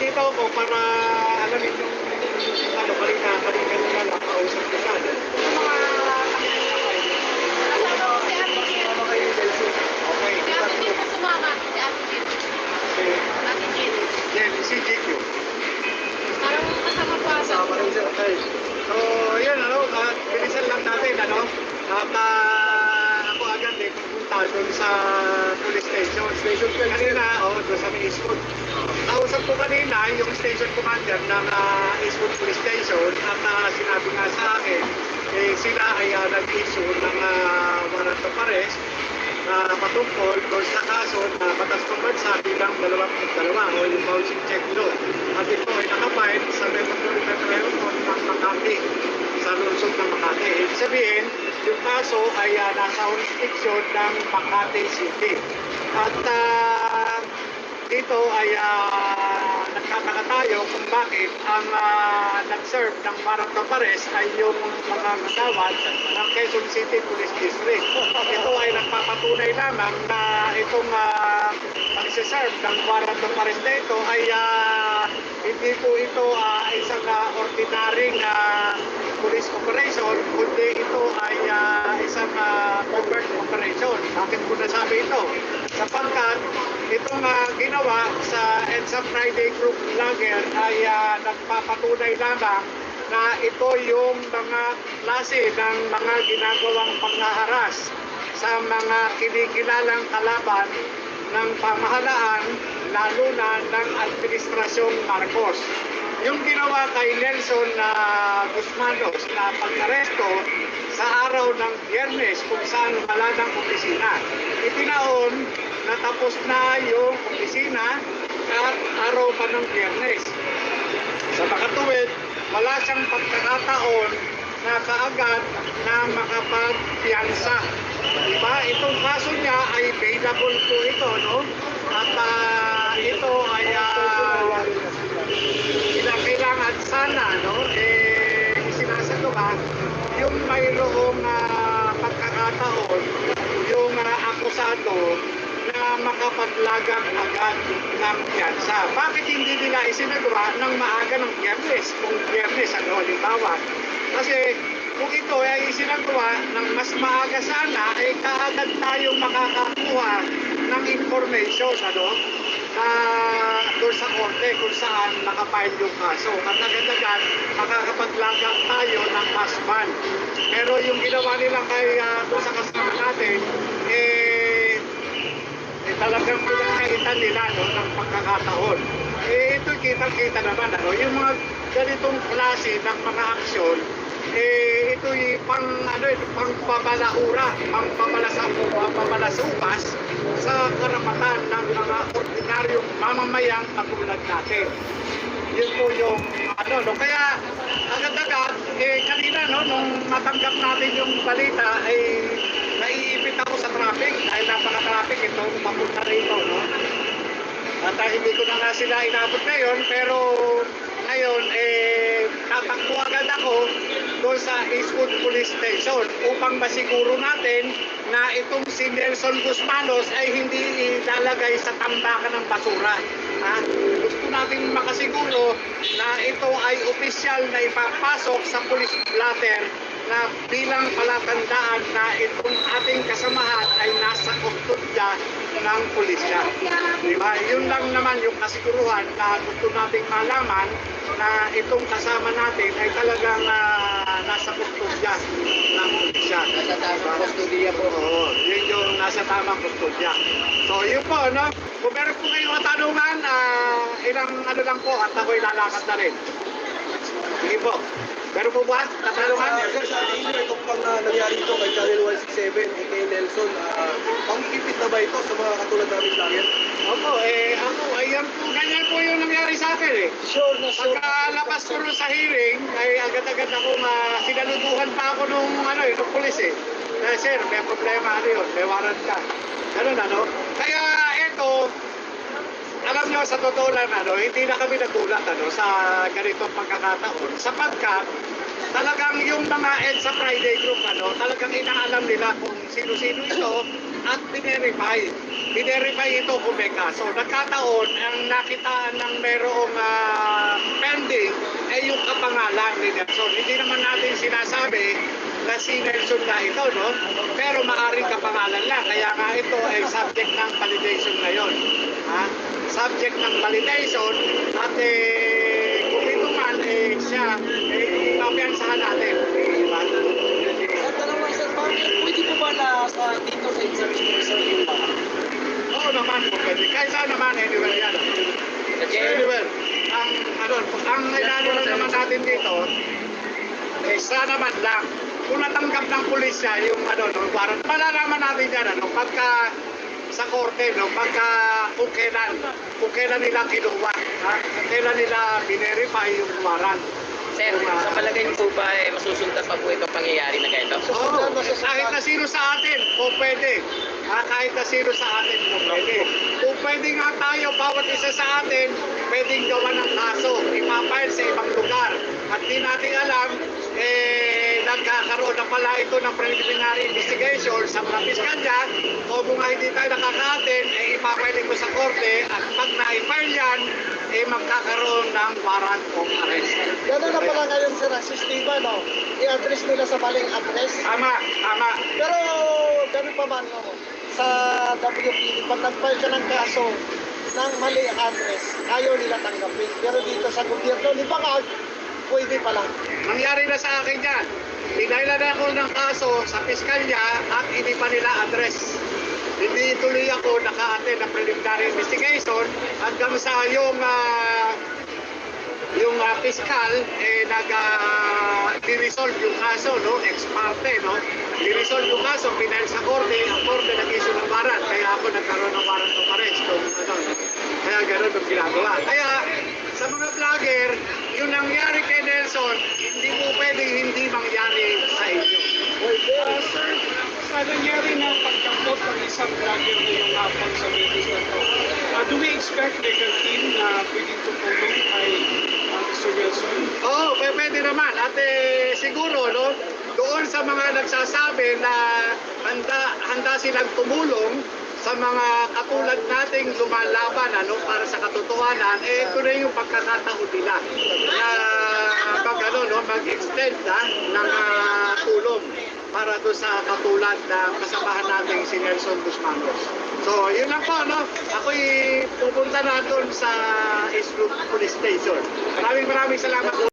nandito ako para alamin yung ano, kanina nila nakausap ko siya. Yung mga kasama ko si Ate Jill. Okay. Si Ate Jill po sumama. Si Ate Jill. Ate Jill. Yan, si GQ. Parang kasama po ata. Kasama rin siya. Okay. So, yun, ano, bilisan lang natin, ano, at ako agad pupunta doon sa police station. Kanina, doon sa may Eastwood. Kausap ko kanina yung station commander ng Eastwood Police Station at sinabi nga sa akin, sila ay nag-issue ng warrant of arrest patungkol doon sa kaso na batas ng bansa bilang 22 o yung bouncing check doon. At ito ay nakapile sa Metropolitan Court ng Makati, sa lungsod ng Makati. Ibig sabihin, yung kaso ay nasa jurisdiction ng Makati City. At dito ay nagtataka tayo kung bakit ang nag-serve ng warrant of arrest ay yung mga kagawad ng Quezon City Police District. Ito ay nagpapatunay lamang na itong pag-serve ng warrant of arrest na ito ay hindi po ito isang ordinaryong police operation, kundi ito ay isang covert operation. Bakit ko nasabi ito? Sapagkat itong ginawa sa EDSA Friday Group Vlogger ay nagpapatunay lamang na ito yung mga klase ng mga ginagawang panghaharas sa mga kinikilalang kalaban ng pamahalaan, lalo na ng Administrasyong Marcos. Yung ginawa kay Nelson Guzmanos na pag-aresto sa araw ng Biyernes kung saan wala ng opisina. Itinaon na tapos na yung opisina at araw pa ng Biyernes. Sa makatuwid, wala siyang pagkakataon na kaagad na makapagpiyansa. Diba? Itong kaso niya ay bailable po ito, no? At ito ay kailangan sana, no? Sinasaluhan yung mayroong pagkakataon, yung akusado na makapaglagang agad ng piyansa. Bakit hindi nila isinagawa ng maaga ng Biyernes? Kung Biyernes, ano, halimbawa. Kasi kung ito ay isinagawa ng mas maaga sana, ay kaagad tayong makakakuha ng information, ano, na doon sa korte kung saan nakapile yung kaso. At agad-agad makakapaglagang tayo ng pasman. Pero yung ginawa nila kay doon sa kasama natin, talagang pinagkaitan nila, no, ng pagkakataon. Ito kitang-kita naman, ano, yung mga ganitong klase ng mga aksyon, ito'y pang pabalaura, pang pabalasupas sa karapatan ng mga ordinaryong mamamayang katulad natin. Yun po yung no, kaya agad-agad, kanina, no, nung matanggap natin yung balita, naiipit ako sa traffic dahil napaka-traffic ito, papunta rito, no. At hindi ko na nga sila inabot ngayon, pero ngayon, tatakbo agad ako doon sa Eastwood Police Station upang masiguro natin na itong si Nelson Guzmanos ay hindi ilalagay sa tambakan ng basura. Gusto natin makasiguro na ito ay opisyal na ipapasok sa police blotter na bilang palatandaan na itong ating kasamahan ay nasa kustodya ng pulisya. Diba? Yun lang naman yung kasiguruhan na gusto nating malaman na itong kasama natin ay talagang nasa kustodya ng pulisya. Nasa tamang kustodiya po. Oo, yun yung nasa tamang kustodya. So yun po, no? Kung meron po kayong katanungan, ilang lang po at ako'y lalakad na rin. Sige po. Meron po ba katanungan? Sir, sa atin ito pang nangyari ito kay Channel 167 at kay Nelson, pangikipit na ba ito sa mga katulad namin client? Opo, ako, ayan po, ganyan po yung nangyari sa akin, Sure na sure. Pagkalabas ko rin sa hearing, ay agad-agad ako sinaluduhan pa ako nung pulis sir, may problema, yun, may warrant ka. Ganun, Kaya ito, alam nyo, sa totoo lang, hindi na kami nagulat, sa ganitong pagkakataon. Sapagkat, talagang yung mga EDSA Friday Group, talagang inaalam nila kung sino-sino ito at binerify. Binerify ito kung may kaso. Nagkataon, ang nakitaan ng merong pending ay yung kapangalan ni Nelson. Hindi naman natin sinasabi na si Nelson na ito, no? Pero maaaring kapangalan lang. Kaya nga ito ay subject ng validation ngayon. Ha? Subject ng validation at kung ito man siya, papiansahan natin. Diba? At tanong lang sir, pwede po ba na dito sa examination sir yung Oo naman po pwede. Kahit saan naman, anywhere yan. Anywhere. Ang ilalo lang naman natin dito, sana naman lang. Kung natanggap ng pulisya yung warrant, malalaman natin yan, pagka sa korte, pagka kung kailan nila kinuha, kung kailan nila binerify yung warrant. Sir, sa palagay niyo po ba masusundan pa po itong pangyayari na ganito? Oo, kahit na sino sa atin, kung pwede. Kahit na sino sa atin, kung pwede. Kung pwede nga tayo, bawat isa sa atin, pwedeng gawa ng kaso, ipapile sa ibang lugar. At di natin alam, nagkakaroon na pala ito ng preliminary investigation sa mga piskalya, o kung hindi tayo nakaka-attend, ipapile ito sa korte, at pag na-file yan, magkakaroon ng warrant of arrest. Gano'n na pala ngayon sir, ang sistema, no? I-address nila sa maling address. Tama. Pero gano'n pa man, no? Sa WPD, pag nag-file ka ng kaso ng mali address, ayaw nila tanggapin. Pero dito sa gobyerno, di ba nga, pwede pa lang. Nangyari na sa akin yan. Pinailan ako ng kaso sa piskalya at hindi pa nila address. Hindi tuloy ako naka-attend ng preliminary investigation hanggang sa yung piskal nag-resolve yung kaso, no? Ex parte, no? I-resolve yung kaso, pinail sa korte, ang korte nag-issue ng warrant, kaya ako nagkaroon ng warrant of arrest. Kaya gano'n ang ginagawa. Kaya sa mga vlogger, yung nangyari kay Nelson, hindi mo pwedeng hindi mangyari sa inyo. Sir, sa nangyari na pagkakot ng isang vlogger ngayong hapon sa meeting na to, do we expect legal team na pwedeng tutulong kay Mr. Wilson? Oo, pwede naman. At siguro, no, doon sa mga nagsasabi na handa silang tumulong sa mga katulad nating lumalaban para sa katotohanan, ito na yung pagkakataon nila na mag-extend ng tulong para doon sa katulad na kasamahan natin si Nelson Busmanos. So, yun lang po, no? Ako'y pupunta na doon sa East Loop Police Station. Maraming salamat.